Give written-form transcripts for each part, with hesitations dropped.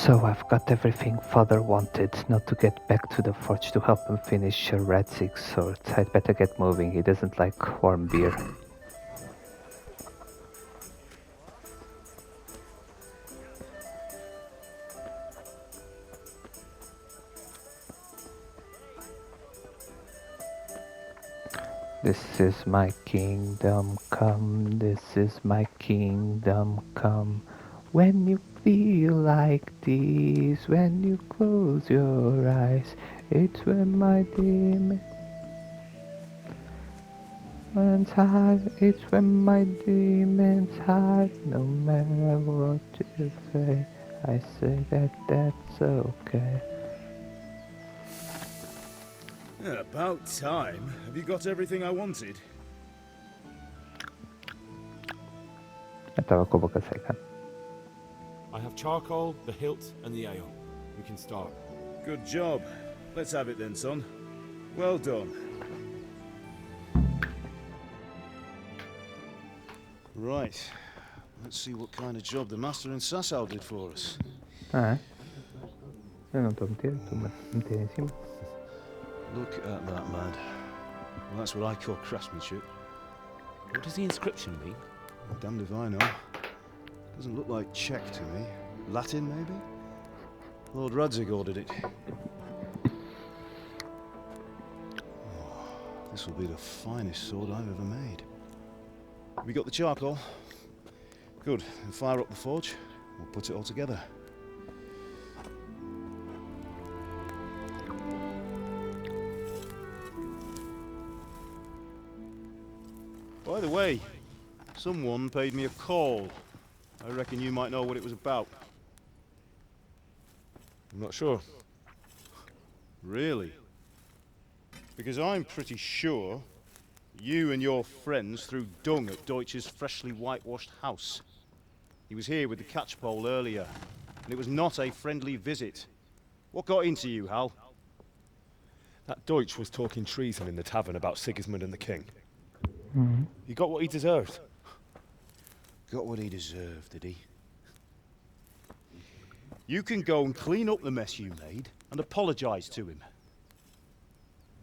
So I've got everything Father wanted, not to get back to the forge to help him finish a Radzig sword. I'd better get moving, he doesn't like warm beer. This is my kingdom come, this is my kingdom come. When you feel like this, when you close your eyes, it's when my demons hide, it's when my demons hide. No matter what you say, I say that that's okay. Yeah, about time. Have you got everything I wanted? Estava com a boca seca. I have charcoal, the hilt, and the ale. We can start. Good job. Let's have it then, son. Well done. Right. Let's see what kind of job the Master and Sasau did for us. Ah, é? Eu não estou a meter, estou a meter em cima. Look at that, lad. Well, that's what I call craftsmanship. What does the inscription mean? Well, damned if I know. Doesn't look like Czech to me. Latin, maybe? Lord Radzig ordered it. Oh, this will be the finest sword I've ever made. We got the charcoal? Good. Then fire up the forge. We'll put it all together. By the way, someone paid me a call. I reckon you might know what it was about. I'm not sure. Really? Because I'm pretty sure you and your friends threw dung at Deutsch's freshly whitewashed house. He was here with the catchpole earlier, and it was not a friendly visit. What got into you, Hal? That Deutsch was talking treason in the tavern about Sigismund and the king. Mm-hmm. He got what he deserved. Got what he deserved, did he? You can go and clean up the mess you made and apologize to him.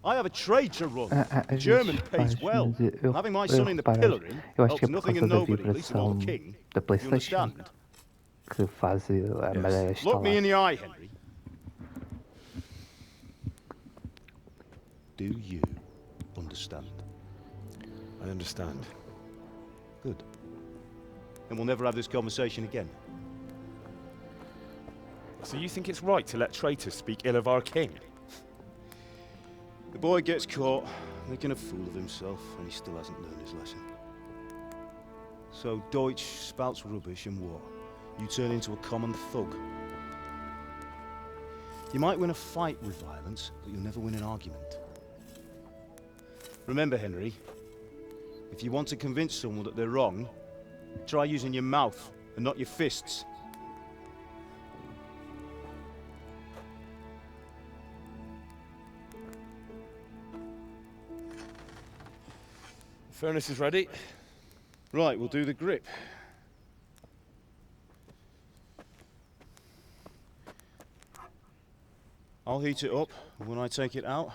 I have a trade to run. The German pays well. Having my son in the pillory helps nothing and nobody, least of all the king. Da You PlayStation understand? que faz a madeira Look me instalar. in the eye, Henry. Do you understand? I understand. Good. Then we'll never have this conversation again. So you think it's right to let traitors speak ill of our king? The boy gets caught making a fool of himself, and he still hasn't learned his lesson. So Deutsch spouts rubbish, and what? You turn into a common thug. You might win a fight with violence, but you'll never win an argument. Remember, Henry, if you want to convince someone that they're wrong, try using your mouth and not your fists. The furnace is ready. Right, we'll do the grip. I'll heat it up, and when I take it out,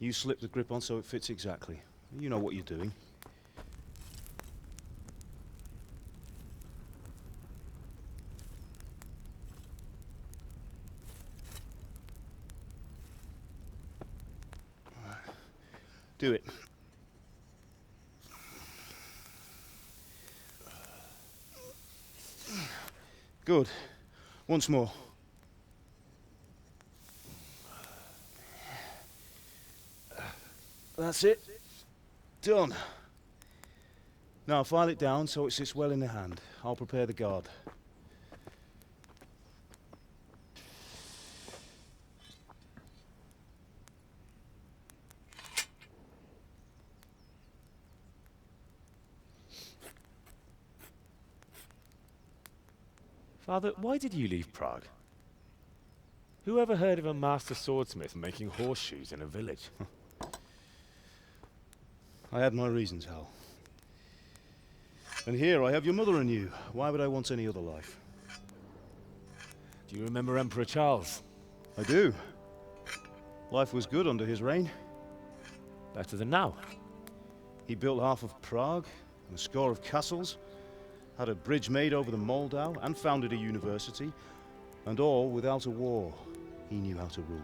you slip the grip on so it fits exactly. You know what you're doing. Do it. Good. Once more. That's it. Done. Now file it down so it sits well in the hand. I'll prepare the guard. Father, why did you leave Prague? Who ever heard of a master swordsmith making horseshoes in a village? I had my reasons, Hal. And here I have your mother and you. Why would I want any other life? Do you remember Emperor Charles? I do. Life was good under his reign. Better than now. He built half of Prague, and a score of castles, had a bridge made over the Moldau, and founded a university, and all without a war. He knew how to rule.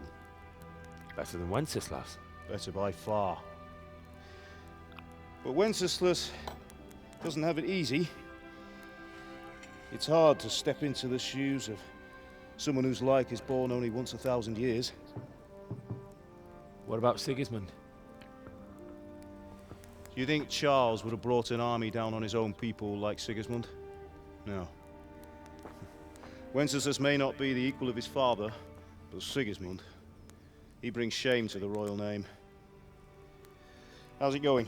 Better than Wenceslas. Better by far. But Wenceslas doesn't have it easy. It's hard to step into the shoes of someone whose like is born only once 1,000 years. What about Sigismund? Do you think Charles would have brought an army down on his own people like Sigismund? No. Wenceslas may not be the equal of his father, but Sigismund, he brings shame to the royal name. How's it going?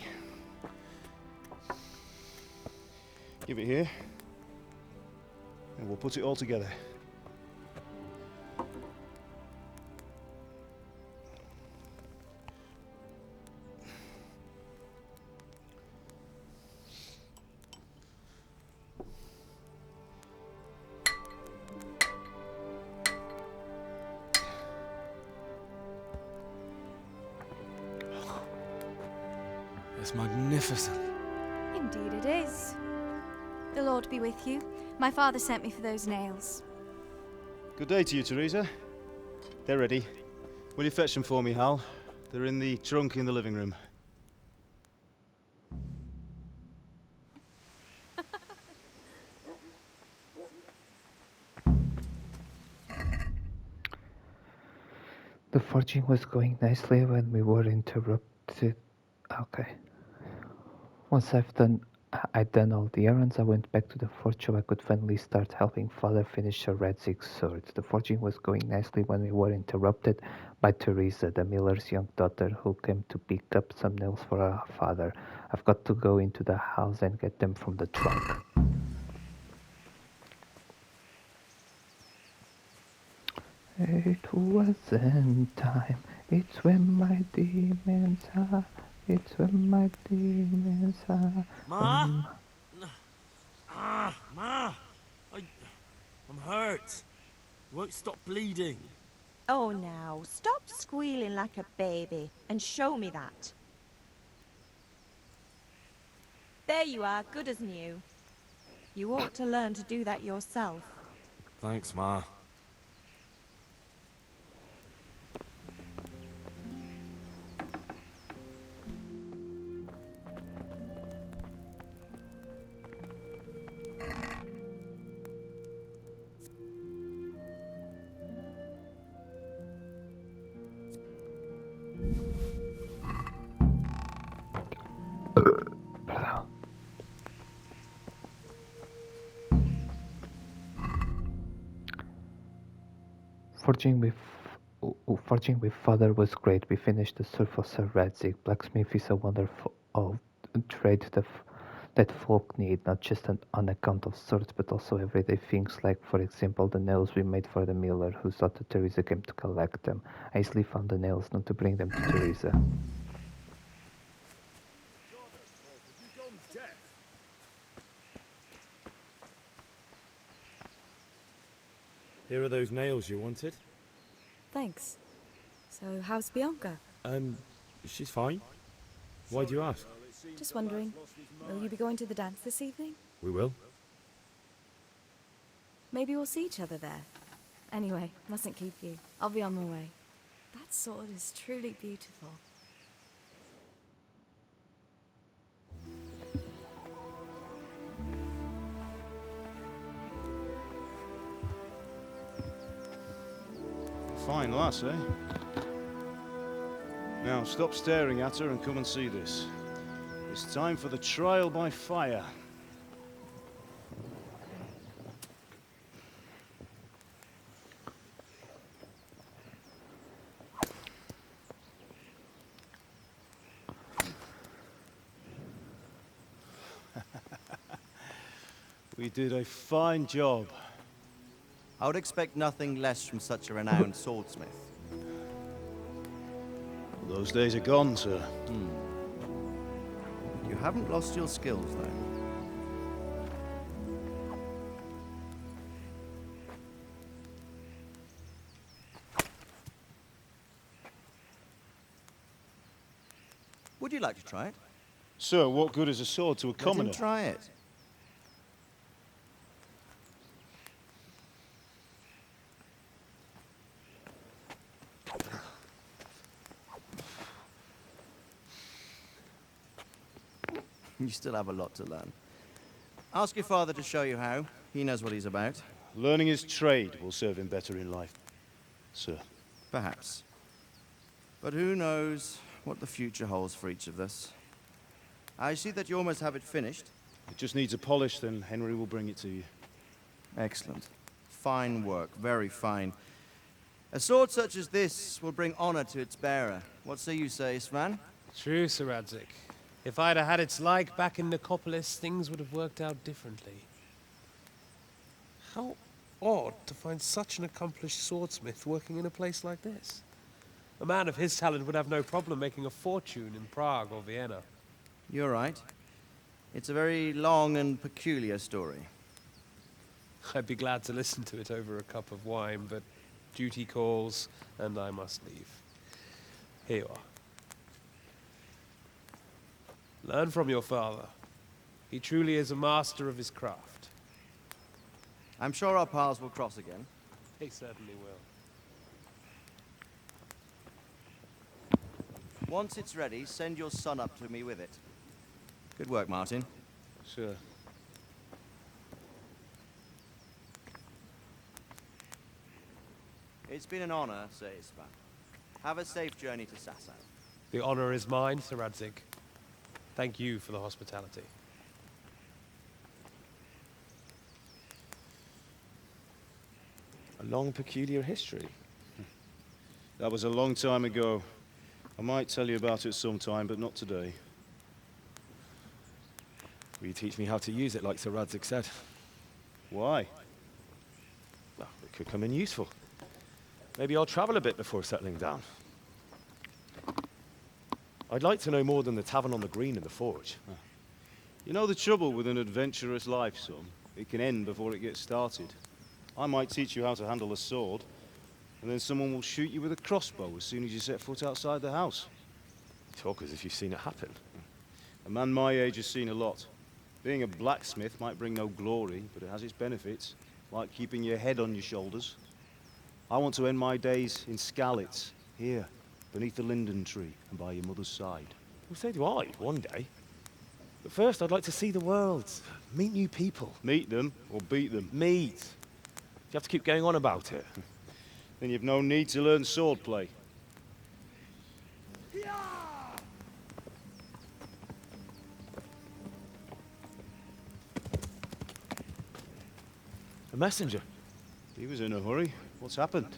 Give it here, and we'll put it all together. It's magnificent. Indeed it is. The Lord be with you. My father sent me for those nails. Good day to you, Teresa. They're ready. Will you fetch them for me, Hal? They're in the trunk in the living room. The forging was going nicely when we were interrupted. Okay. Once I'd done all the errands, I went back to the forge so I could finally start helping Father finish a Radzig sword. The forging was going nicely when we were interrupted by Teresa, the miller's young daughter, who came to pick up some nails for her father. I've got to go into the house and get them from the trunk. It wasn't time. It's when my demons are. It's when my demons are. Ma? Ma! I'm hurt. You won't stop bleeding. Oh, now, stop squealing like a baby and show me that. There you are, good as new. You ought to learn to do that yourself. Thanks, Ma. Forging with Father was great. We finished the surface of Radzig. Blacksmith is a wonderful trade that folk need, not just on account of swords, but also everyday things like, for example, the nails we made for the miller, whose daughter Teresa came to collect them. I easily found the nails, not to bring them to Teresa. Here are those nails you wanted. Thanks. So, how's Bianca? She's fine. Why do you ask? Just wondering, will you be going to the dance this evening? We will. Maybe we'll see each other there. Anyway, mustn't keep you. I'll be on my way. That sword is truly beautiful. Fine lass, eh? Now stop staring at her and come and see this. It's time for the trial by fire. We did a fine job. I would expect nothing less from such a renowned swordsmith. Well, those days are gone, sir. You haven't lost your skills, though. Would you like to try it? Sir, what good is a sword to a Let commoner? him try it. You still have a lot to learn. Ask your father to show you how. He knows what he's about. Learning his trade will serve him better in life, sir. Perhaps. But who knows what the future holds for each of us. I see that you almost have it finished. It just needs a polish, then Henry will bring it to you. Excellent. Fine work, very fine. A sword such as this will bring honor to its bearer. What say you, Svan? True, Sir Radzik. If I'd have had its like back in Nicopolis, things would have worked out differently. How odd to find such an accomplished swordsmith working in a place like this. A man of his talent would have no problem making a fortune in Prague or Vienna. You're right. It's a very long and peculiar story. I'd be glad to listen to it over a cup of wine, but duty calls, and I must leave. Here you are. Learn from your father. He truly is a master of his craft. I'm sure our paths will cross again. He certainly will. Once it's ready, send your son up to me with it. Good work, Martin. Sir. It's been an honor, Sir Isvan. Have a safe journey to Sasau. The honor is mine, Sir Radzik. Thank you for the hospitality. A long, peculiar history. That was a long time ago. I might tell you about it sometime, but not today. Will you teach me how to use it like Sir Radzik said? Why? Well, it could come in useful. Maybe I'll travel a bit before settling down. I'd like to know more than the tavern on the green and the forge. You know the trouble with an adventurous life, son? It can end before it gets started. I might teach you how to handle a sword, and then someone will shoot you with a crossbow as soon as you set foot outside the house. You talk as if you've seen it happen. A man my age has seen a lot. Being a blacksmith might bring no glory, but it has its benefits, like keeping your head on your shoulders. I want to end my days in Skalitz, here, beneath the linden tree and by your mother's side. Well, so do I, one day. But first, I'd like to see the world, meet new people. Meet them or beat them. Meet. You have to keep going on about it. Then you've no need to learn swordplay. A messenger. He was in a hurry. What's happened?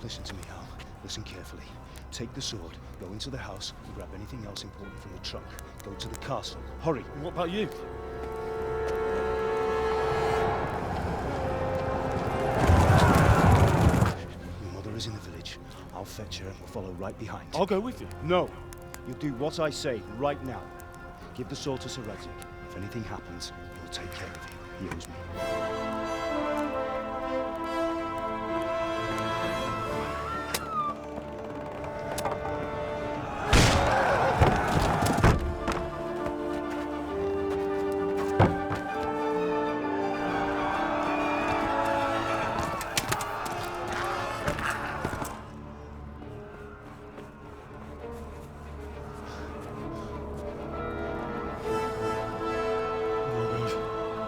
Listen to me, Hal. Listen carefully. Take the sword, go into the house, and grab anything else important from the trunk. Go to the castle. Hurry! And what about you? Your mother is in the village. I'll fetch her and we'll follow right behind. I'll go with you. No! You'll do what I say right now. Give the sword to Sir Radzik. If anything happens, he'll take care of you. He owes me.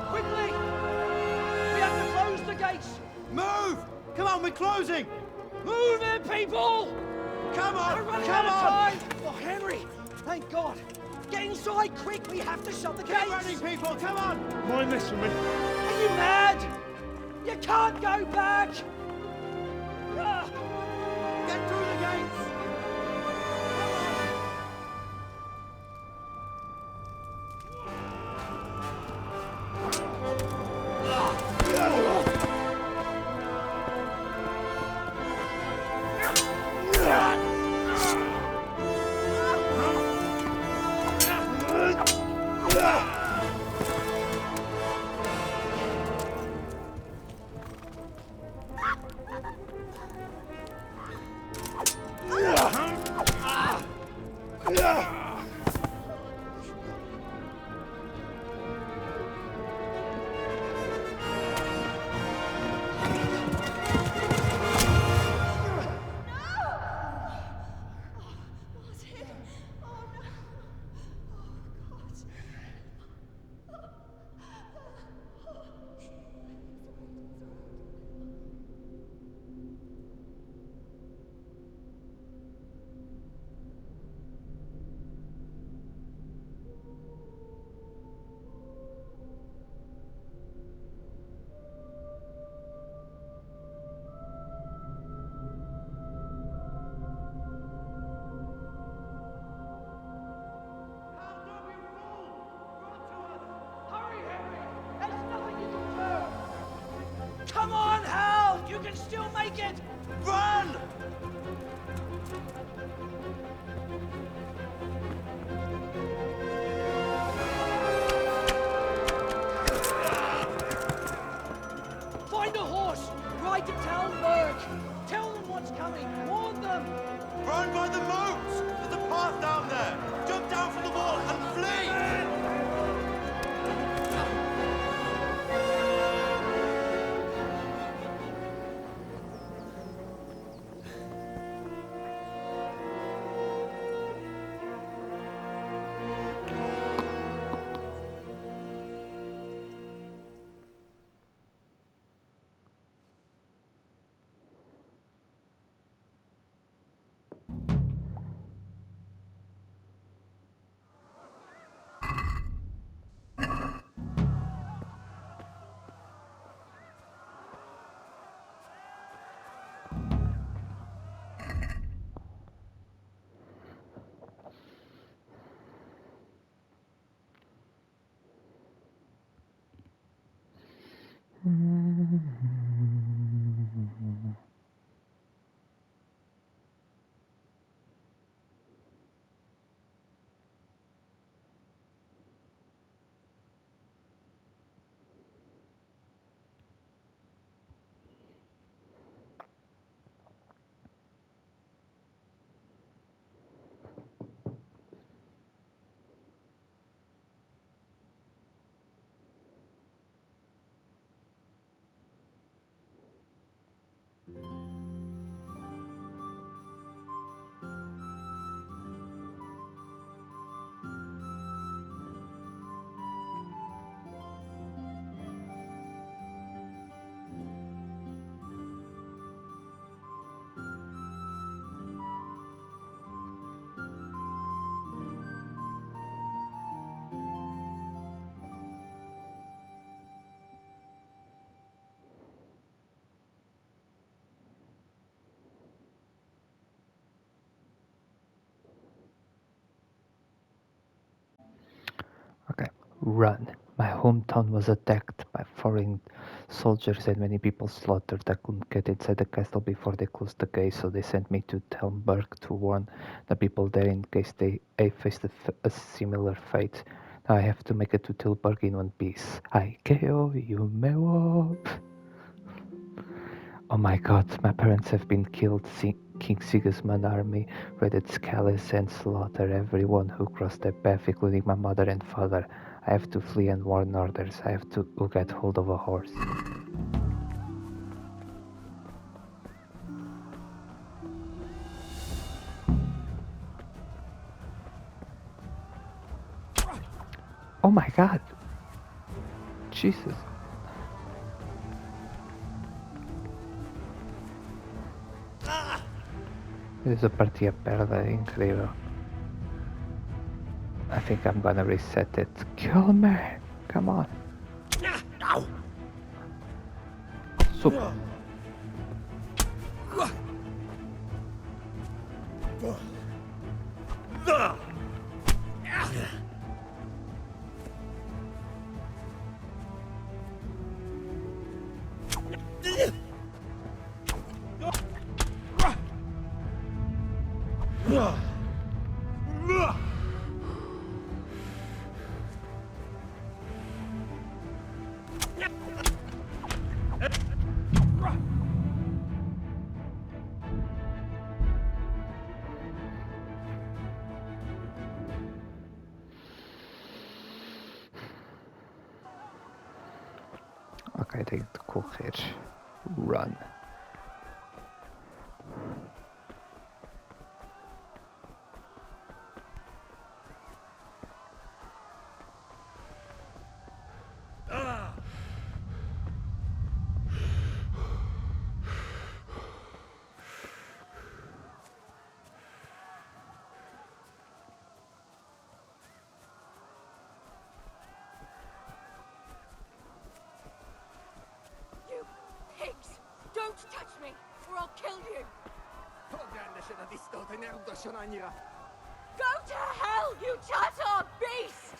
Quickly! We have to close the gates! Move! Come on, we're closing! Move it, people! Come on! We're running Come out of on! time! Oh, Henry! Thank God! Get inside, quick! We have to shut the Keep gates! running, people! Come on! Mind this for me. Are you mad? You can't go back! Ah! Get through the gates! Hurry, Henry! There's nothing you can do! Come on, Hal! You can still make it! Run! Find a horse! Ride to Talmberg! Tell them what's coming! Warn them! Run by the moat! There's a path down there! Jump down from the wall and flee! Okay, run. My hometown was attacked by foreign soldiers and many people slaughtered. I couldn't get inside the castle before they closed the gates, so they sent me to Telmberg to warn the people there in case I faced a similar fate. Now I have to make it to Tilburg in one piece. Aikeo Yumeo. Oh my god, my parents have been killed. King Sigismund's army raided Scalise and slaughtered everyone who crossed their path, including my mother and father. I have to flee and warn others. I have to get hold of a horse. Oh my god! Jesus. Esa partida perde, incrível. I think I'm gonna reset it. Kill me! Come on. Super. Ok, tenho de correr. Run. You pigs! Don't touch me, or I'll kill you! Go to hell, you Tatar beast!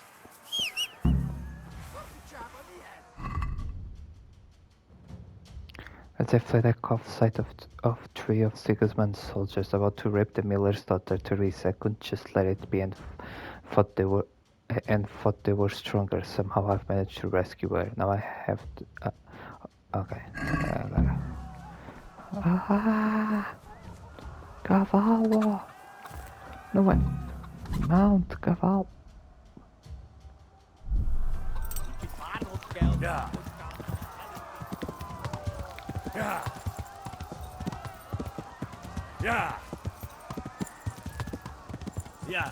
As if they caught sight of three of Sigismund's soldiers about to rape the miller's daughter, Teresa couldn't just let it be thought they were thought they were stronger. Somehow I've managed to rescue her. Now I have to. Okay. Ah! Cavallo! No way. Mount, cavallo. Yeah. Yeah. Yeah. Yeah.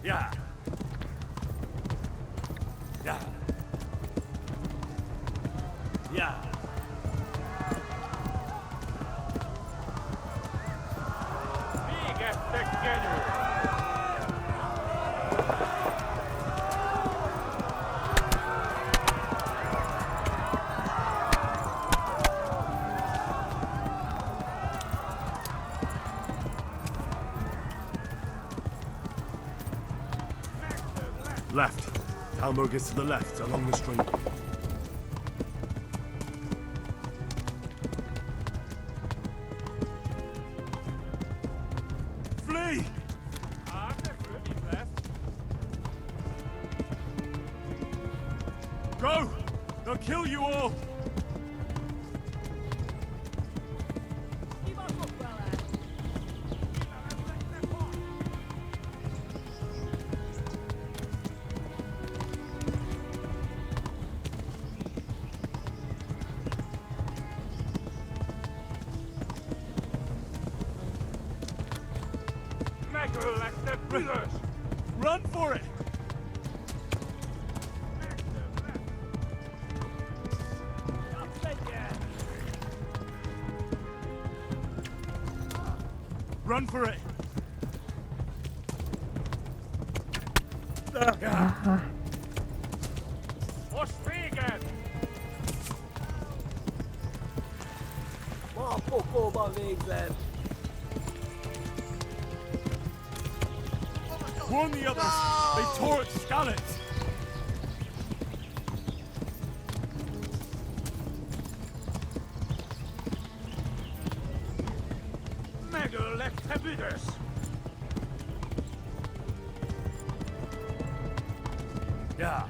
Yeah. Yeah. Yeah. Left. Talmog is to the left, along the street. Flee! Go! They'll kill you all! Run for it! Run for it! What's free again? Warn the others! They tore at Scarlet! Yeah.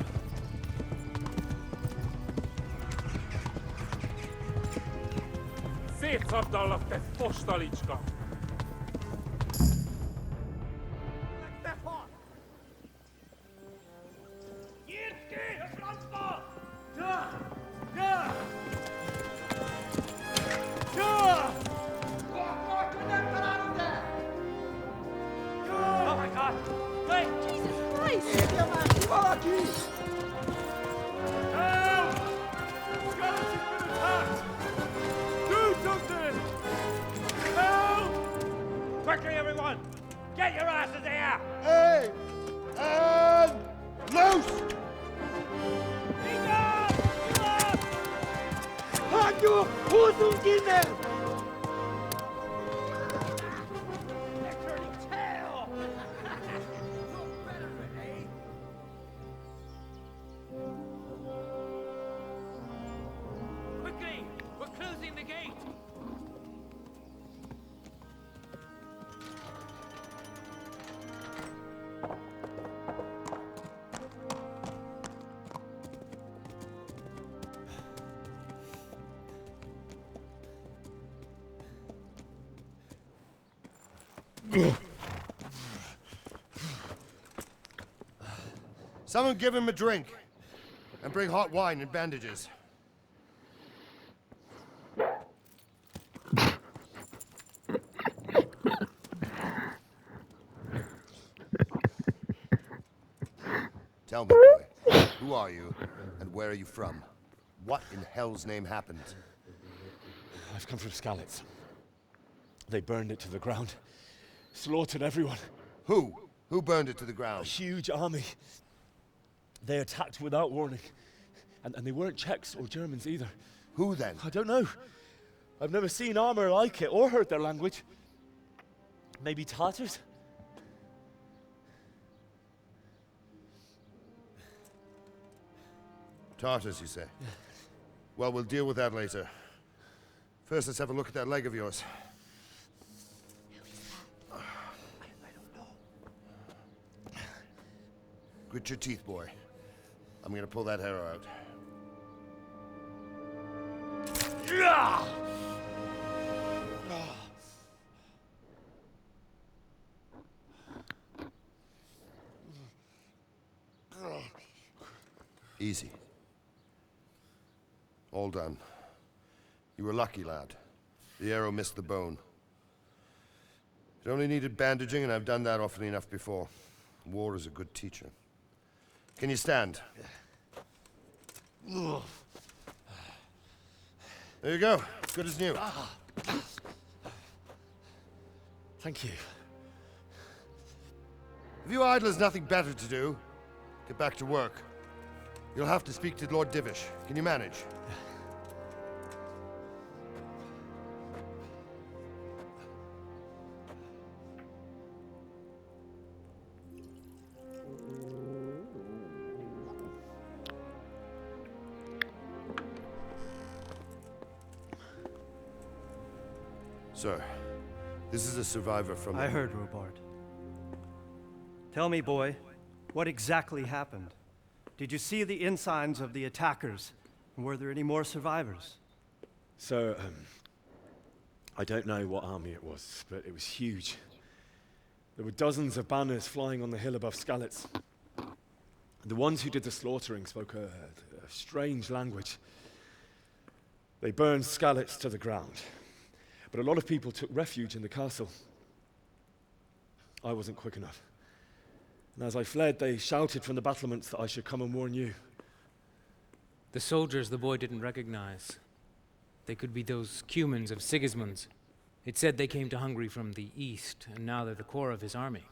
Seetsaabdalafte postalička. Oh my God! Wait! Jesus Christ! Help! Skeleton's been attacked! Do something! Help! Quickly, everyone! Get your asses here! Hey! And loose! Hajo! Hosungine! Turning tail! Look better, eh? Quickly! We're closing the gate! Someone give him a drink. And bring hot wine and bandages. Tell me, boy, who are you, and where are you from? What in hell's name happened? I've come from Skalitz. They burned it to the ground. Slaughtered everyone. Who? Who burned it to the A ground? huge army. They attacked without warning. And they weren't Czechs or Germans either. Who then? I don't know. I've never seen armor like it or heard their language. Maybe Tatars? Tartars, you say? Well, we'll deal with that later. First, let's have a look at that leg of yours. I don't know. Grit your teeth, boy. I'm gonna pull that hair out. Easy. All done. You were lucky, lad. The arrow missed the bone. It only needed bandaging, and I've done that often enough before. War is a good teacher. Can you stand? There you go. Good as new. Thank you. If you idlers nothing better to do, get back to work. You'll have to speak to Lord Divish. Can you manage? Sir, this is a survivor from... I heard, Robard. Tell me, boy, what exactly happened? Did you see the ensigns of the attackers? And were there any more survivors? So, I don't know what army it was, but it was huge. There were dozens of banners flying on the hill above Skalitz. The ones who did the slaughtering spoke a strange language. They burned Skalitz to the ground. But a lot of people took refuge in the castle. I wasn't quick enough. And as I fled, they shouted from the battlements that I should come and warn you. The soldiers the boy didn't recognize. They could be those Cumans of Sigismund's. It said they came to Hungary from the east, and now they're the core of his army.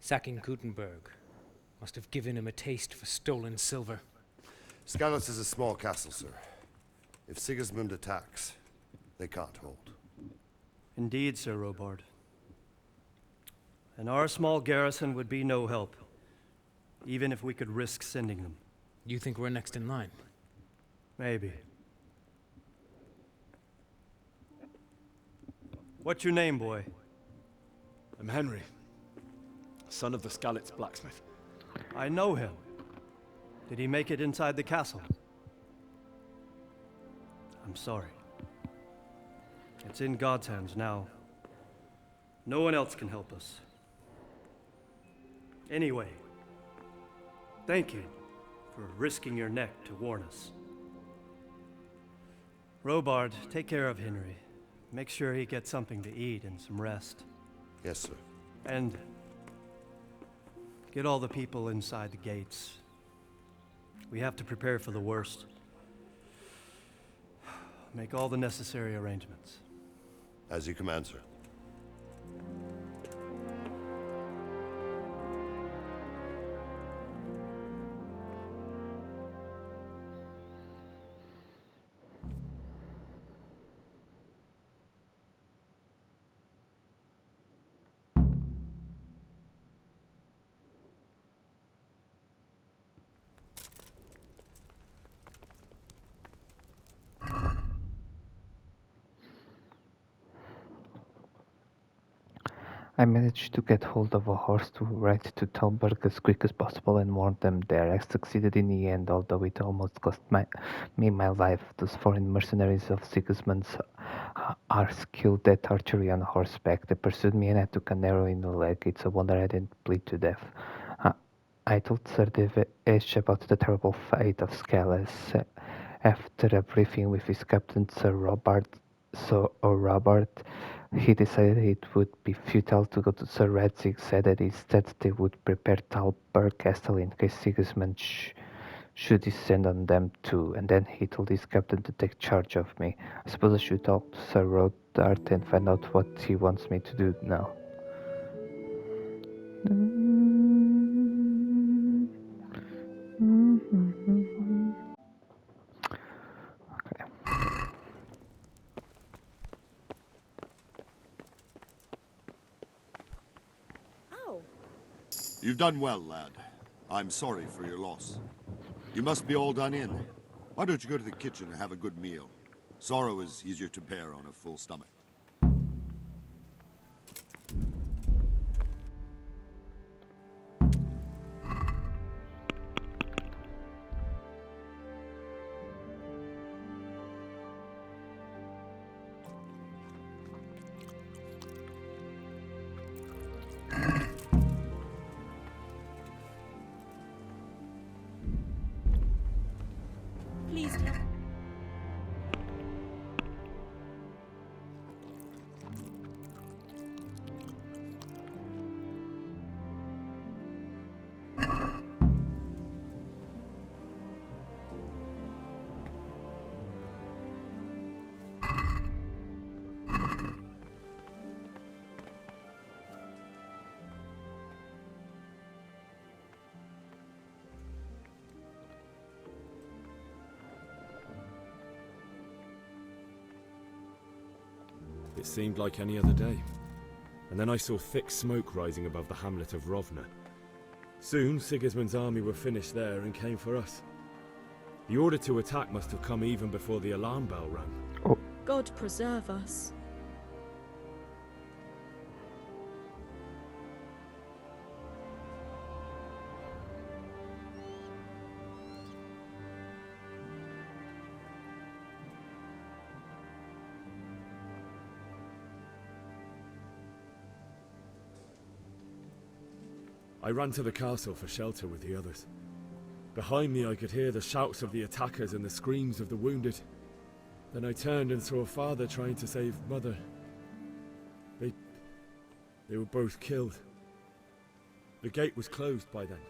Sacking Gutenberg must have given him a taste for stolen silver. Skalitz is a small castle, sir. If Sigismund attacks, they can't hold. Indeed, Sir Robard. And our small garrison would be no help, even if we could risk sending them. You think we're next in line? Maybe. What's your name, boy? I'm Henry, son of the Skalitz blacksmith. I know him. Did he make it inside the castle? I'm sorry. It's in God's hands now. No one else can help us. Anyway, thank you for risking your neck to warn us. Robard, take care of Henry. Make sure he gets something to eat and some rest. Yes, sir. And get all the people inside the gates. We have to prepare for the worst. Make all the necessary arrangements. As you command, sir. I managed to get hold of a horse to ride to Talberg as quick as possible and warn them there. I succeeded in the end, although it almost cost me my life. Those foreign mercenaries of Sigismund's are skilled at archery on horseback. They pursued me and I took an arrow in the leg. It's a wonder I didn't bleed to death. I told Sir Devesh about the terrible fate of Scales. After a briefing with his captain, Sir Robert, he decided it would be futile to go to Sir Radzig, said that instead they would prepare Talberg Castle in case Sigismund should descend on them too, and then he told his captain to take charge of me. I suppose I should talk to Sir Rodart and find out what he wants me to do now. You've done well, lad. I'm sorry for your loss. You must be all done in. Why don't you go to the kitchen and have a good meal? Sorrow is easier to bear on a full stomach. Please tell. It seemed like any other day. And then I saw thick smoke rising above the hamlet of Rovna. Soon, Sigismund's army were finished there and came for us. The order to attack must have come even before the alarm bell rang. God preserve us. I ran to the castle for shelter with the others. Behind me I could hear the shouts of the attackers and the screams of the wounded. Then I turned and saw father trying to save mother. They were both killed. The gate was closed by then.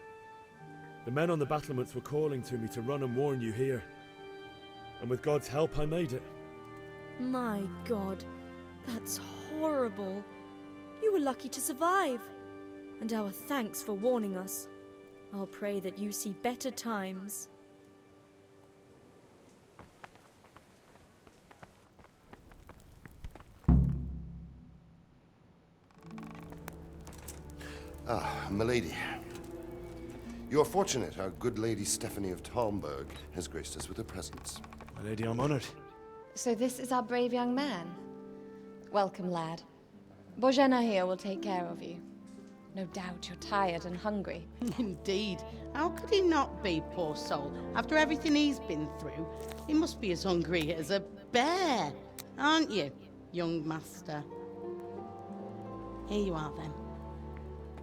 The men on the battlements were calling to me to run and warn you here. And with God's help I made it. My God, that's horrible. You were lucky to survive. And our thanks for warning us. I'll pray that you see better times. Ah, milady. You are fortunate our good lady Stephanie of Talmberg has graced us with her presence. My lady, I'm honored. So this is our brave young man. Welcome, lad. Bozhena here will take care of you. No doubt you're tired and hungry. Indeed. How could he not be, poor soul? After everything he's been through, he must be as hungry as a bear, aren't you? young master. Here you are then.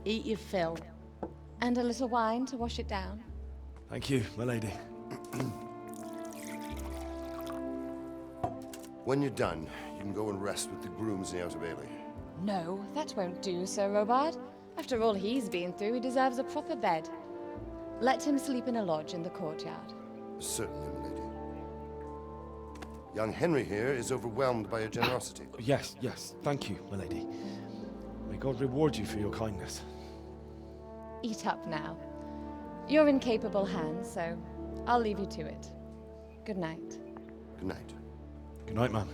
Eat your fill. And a little wine to wash it down. Thank you, my lady. When you're done, you can go and rest with the grooms in the Outer Bailey. No, that won't do, Sir Robard. After all he's been through, he deserves a proper bed. Let him sleep in a lodge in the courtyard. Certainly, my lady. Young Henry here is overwhelmed by your generosity. Yes, yes, thank you, my lady. May God reward you for your kindness. Eat up now. You're in capable hands, so I'll leave you to it. Good night. Good night. Good night, ma'am.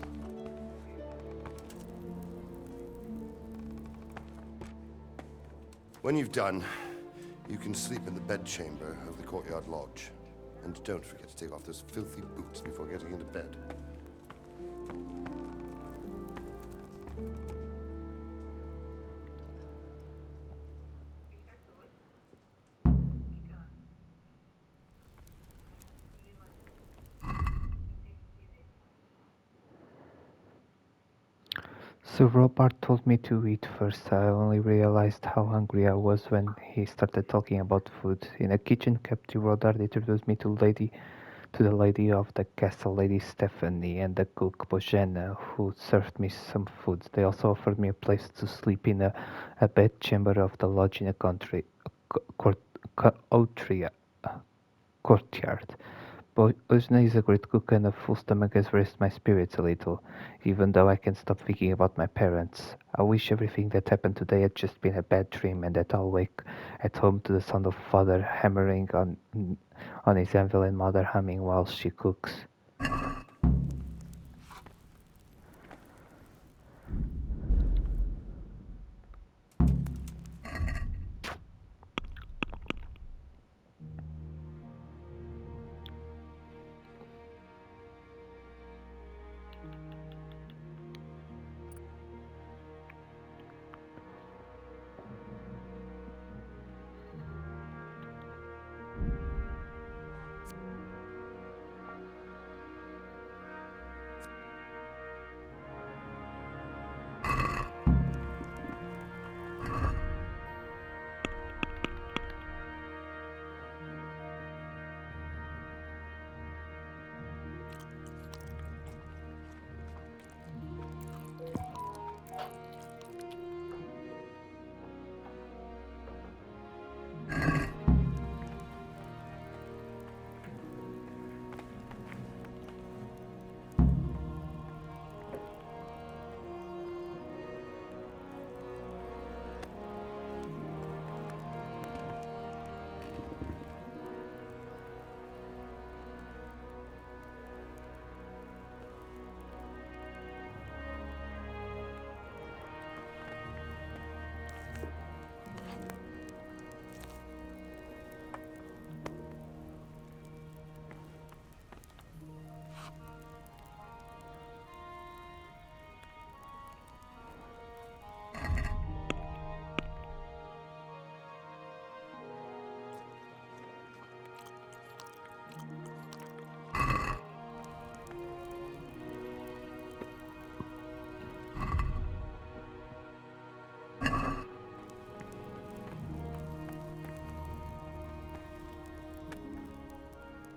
When you've done, you can sleep in the bedchamber of the courtyard lodge. And don't forget to take off those filthy boots before getting into bed. So Robert told me to eat first. I only realized how hungry I was when he started talking about food. In a kitchen, Captain Rodard introduced me to the lady of the castle, Lady Stephanie, and the cook Bojana, who served me some food. They also offered me a place to sleep in a bedchamber of the lodge in a courtyard. Bojana is a great cook, and a full stomach has raised my spirits a little, even though I can't stop thinking about my parents. I wish everything that happened today had just been a bad dream, and that I'll wake at home to the sound of father hammering on his anvil and mother humming while she cooks.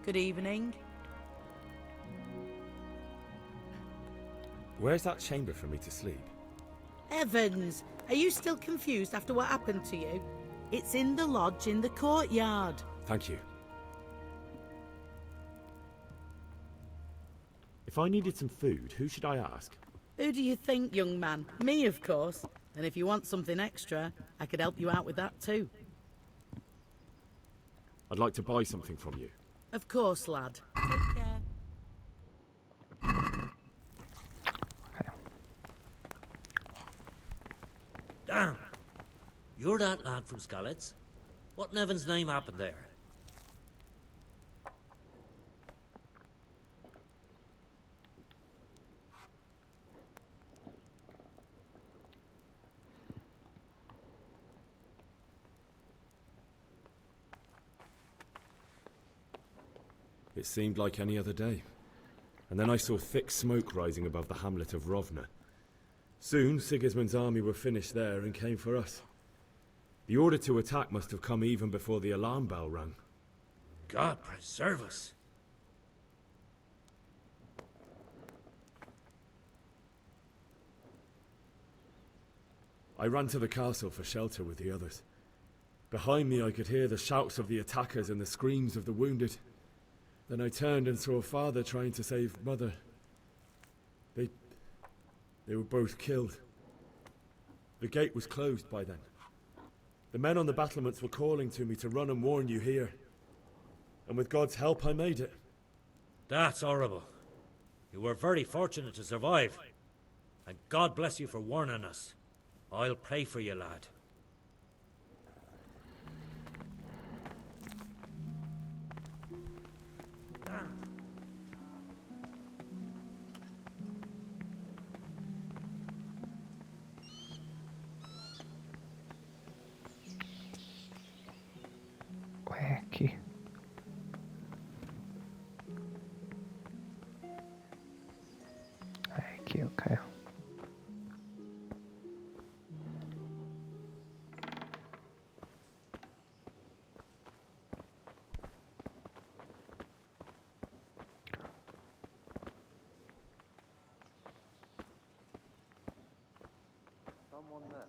Good evening. Where's that chamber for me to sleep? Evans, are you still confused after what happened to you? It's in the lodge in the courtyard. Thank you. If I needed some food, who should I ask? Who do you think, young man? Me, of course. And if you want something extra, I could help you out with that too. I'd like to buy something from you. Of course, lad. Take care. Damn! You're that lad from Skalitz? What in heaven's name happened there? It seemed like any other day. And then I saw thick smoke rising above the hamlet of Rovna. Soon, Sigismund's army were finished there and came for us. The order to attack must have come even before the alarm bell rang. God preserve us. I ran to the castle for shelter with the others. Behind me I could hear the shouts of the attackers and the screams of the wounded. Then I turned and saw Father trying to save Mother. They were both killed. The gate was closed by then. The men on the battlements were calling to me to run and warn you here. And with God's help I made it. That's horrible. You were very fortunate to survive. And God bless you for warning us. I'll pray for you, lad. Wacky. Okay. Someone there.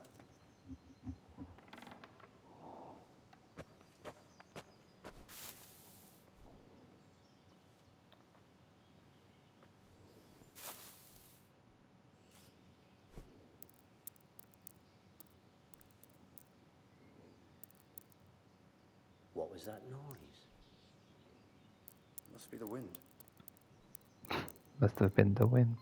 What was that noise? Must be the wind. Must have been the wind.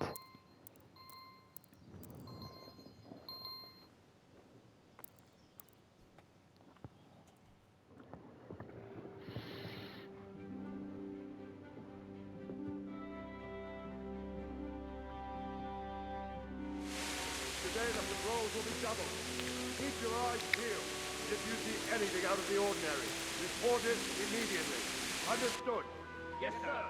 Today the patrols will be doubled. Keep your eyes peeled. If you see anything out of the ordinary, report it immediately. Understood? Yes, sir.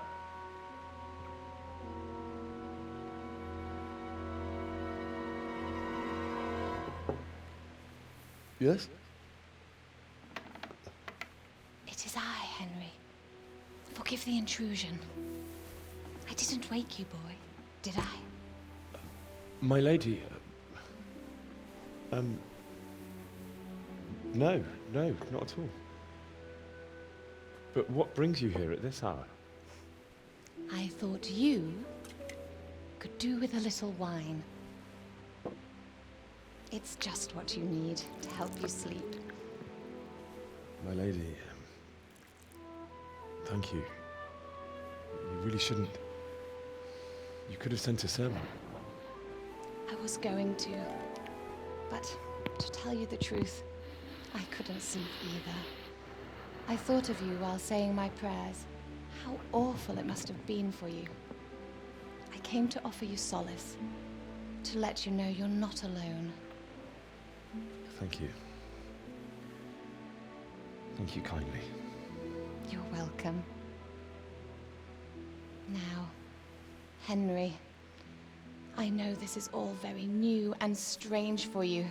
Yes? It is I, Henry. Forgive the intrusion. I didn't wake you, boy, did I? My lady... No, not at all. But what brings you here at this hour? I thought you could do with a little wine. It's just what you need to help you sleep. My lady, thank you. You really shouldn't... You could have sent a sermon. I was going to, but to tell you the truth, I couldn't sleep either. I thought of you while saying my prayers. How awful it must have been for you. I came to offer you solace, to let you know you're not alone. Thank you. Thank you kindly. You're welcome. Now, Henry, I know this is all very new and strange for you.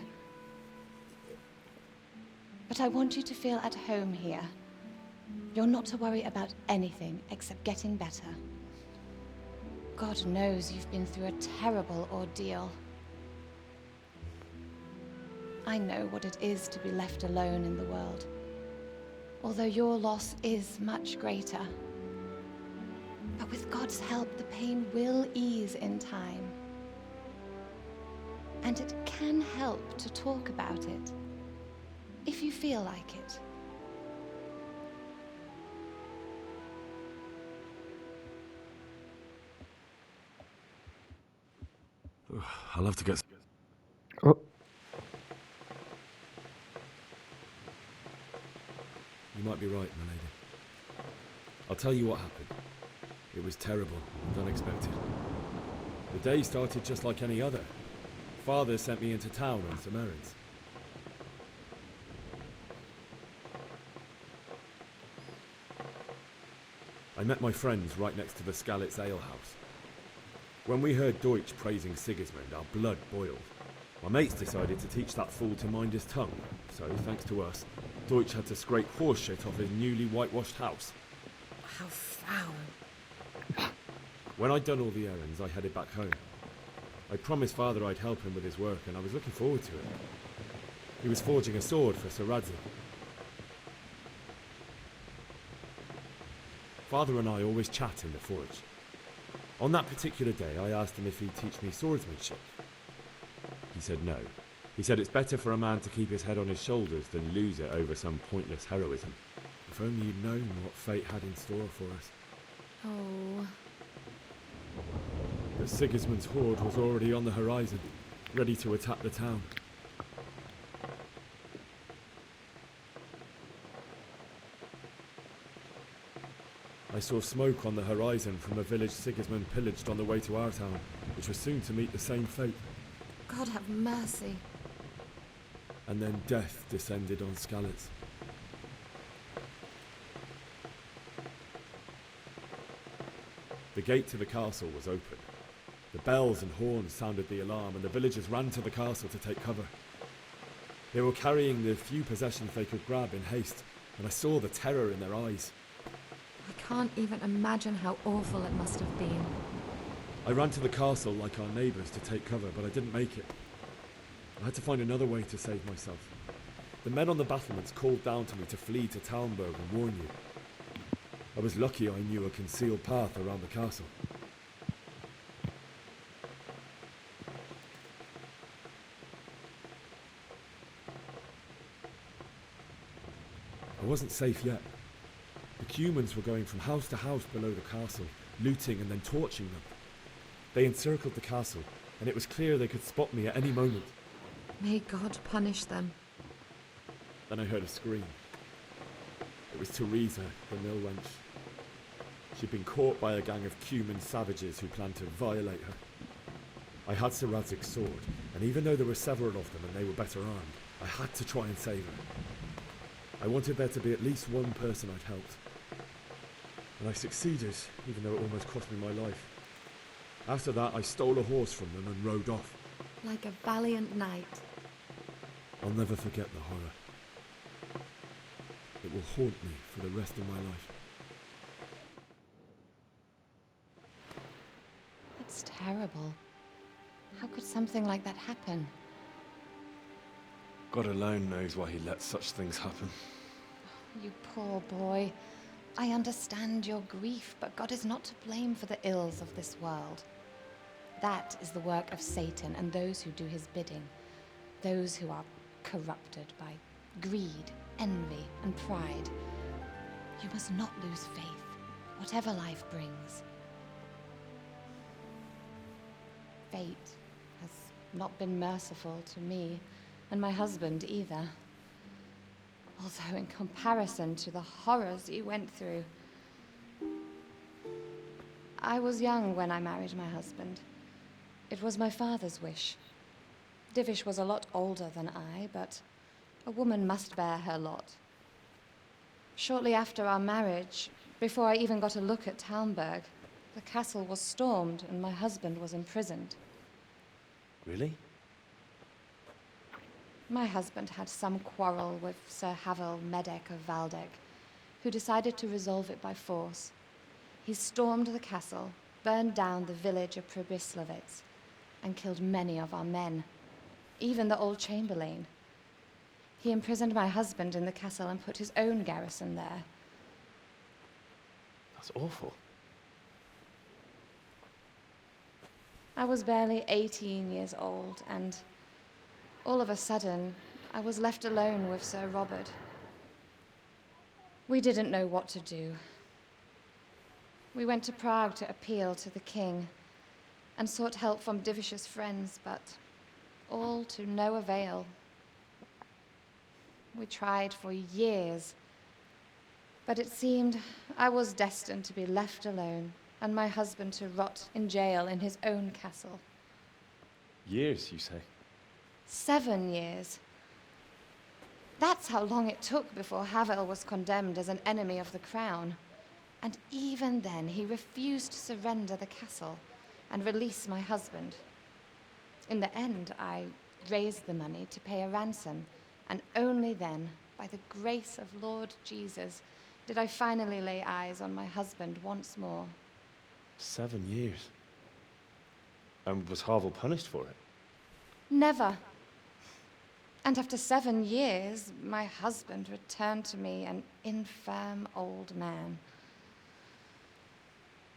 But I want you to feel at home here. You're not to worry about anything except getting better. God knows you've been through a terrible ordeal. I know what it is to be left alone in the world, although your loss is much greater. But with God's help, the pain will ease in time. And it can help to talk about it, if you feel like it. I'll have to get... Oh. You might be right, my lady. I'll tell you what happened. It was terrible and unexpected. The day started just like any other. Father sent me into town on some errands. I met my friends right next to the Skalitz alehouse. When we heard Deutsch praising Sigismund, our blood boiled. My mates decided to teach that fool to mind his tongue, so thanks to us, Deutsch had to scrape horse shit off his newly whitewashed house. How foul. When I'd done all the errands, I headed back home. I promised Father I'd help him with his work, and I was looking forward to it. He was forging a sword for Sir Radzig. Father and I always chat in the forge. On that particular day, I asked him if he'd teach me swordsmanship. He said no. He said it's better for a man to keep his head on his shoulders than lose it over some pointless heroism. If only you'd known what fate had in store for us. Oh. But Sigismund's horde was already on the horizon, ready to attack the town. I saw smoke on the horizon from a village Sigismund pillaged on the way to our town, which was soon to meet the same fate. God have mercy. And then death descended on Skalitz. The gate to the castle was open. The bells and horns sounded the alarm, and the villagers ran to the castle to take cover. They were carrying the few possessions they could grab in haste, and I saw the terror in their eyes. I can't even imagine how awful it must have been. I ran to the castle like our neighbours to take cover, but I didn't make it. I had to find another way to save myself. The men on the battlements called down to me to flee to Talmberg and warn you. I was lucky I knew a concealed path around the castle. I wasn't safe yet. The Cumans were going from house to house below the castle, looting and then torching them. They encircled the castle, and it was clear they could spot me at any moment. May God punish them. Then I heard a scream. It was Teresa, the mill wench. She'd been caught by a gang of Cuman savages who planned to violate her. I had Sir Radzig's sword, and even though there were several of them and they were better armed, I had to try and save her. I wanted there to be at least one person I'd helped. And I succeeded, even though it almost cost me my life. After that, I stole a horse from them and rode off. Like a valiant knight. I'll never forget the horror. It will haunt me for the rest of my life. That's terrible. How could something like that happen? God alone knows why he lets such things happen. You poor boy. I understand your grief, but God is not to blame for the ills of this world. That is the work of Satan and those who do his bidding. Those who are corrupted by greed, envy, and pride. You must not lose faith, whatever life brings. Fate has not been merciful to me, and my husband either. Although in comparison to the horrors you went through. I was young when I married my husband. It was my father's wish. Divish was a lot older than I, but a woman must bear her lot. Shortly after our marriage, before I even got a look at Talmberg, the castle was stormed and my husband was imprisoned. Really? My husband had some quarrel with Sir Havel Medek of Valdek, who decided to resolve it by force. He stormed the castle, burned down the village of Probislavitz, and killed many of our men, even the old chamberlain. He imprisoned my husband in the castle and put his own garrison there. That's awful. I was barely 18 years old, and all of a sudden, I was left alone with Sir Robert. We didn't know what to do. We went to Prague to appeal to the king and sought help from Divish's friends, but all to no avail. We tried for years, but it seemed I was destined to be left alone and my husband to rot in jail in his own castle. Years, you say? 7 years. That's how long it took before Havel was condemned as an enemy of the crown. And even then, he refused to surrender the castle and release my husband. In the end, I raised the money to pay a ransom, and only then, by the grace of Lord Jesus, did I finally lay eyes on my husband once more. 7 years. And was Harville punished for it? Never. And after 7 years, my husband returned to me an infirm old man.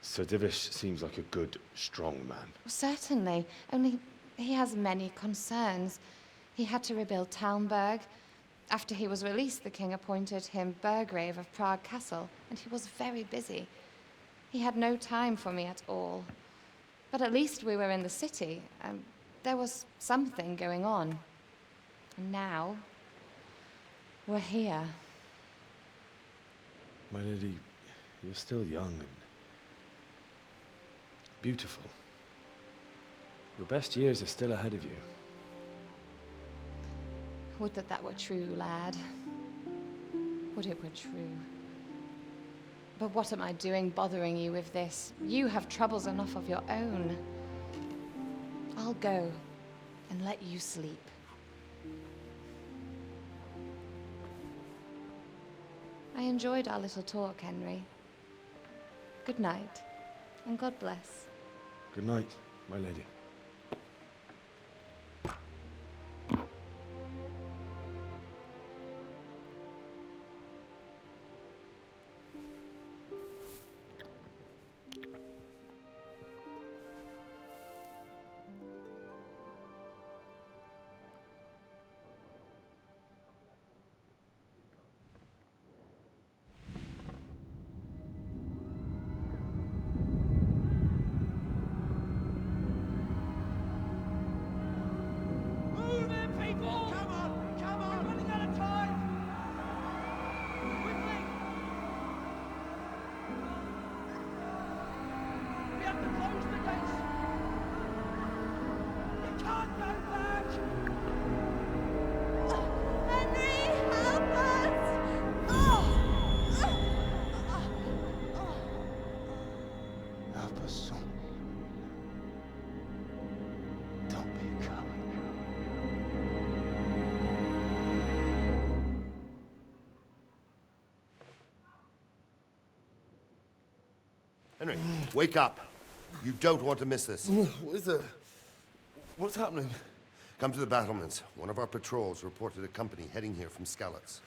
Sir Divish seems like a good, strong man. Certainly, only he has many concerns. He had to rebuild Talmberg. After he was released, the king appointed him Burgrave of Prague Castle, and he was very busy. He had no time for me at all. But at least we were in the city, and there was something going on. And now, we're here. My lady, you're still young and beautiful. Your best years are still ahead of you. Would that that were true, lad. Would it were true. But what am I doing bothering you with this? You have troubles enough of your own. I'll go and let you sleep. I enjoyed our little talk, Henry. Good night, and God bless. Good night, my lady. Move in, people! Come on! Come on! We're running out of time! Quickly! We have to close the gates! You can't go back! Henry, help us! Help us, son. Don't be a coward. Henry, wake up. You don't want to miss this. What is it? What's happening? Come to the battlements. One of our patrols reported a company heading here from Skalitz.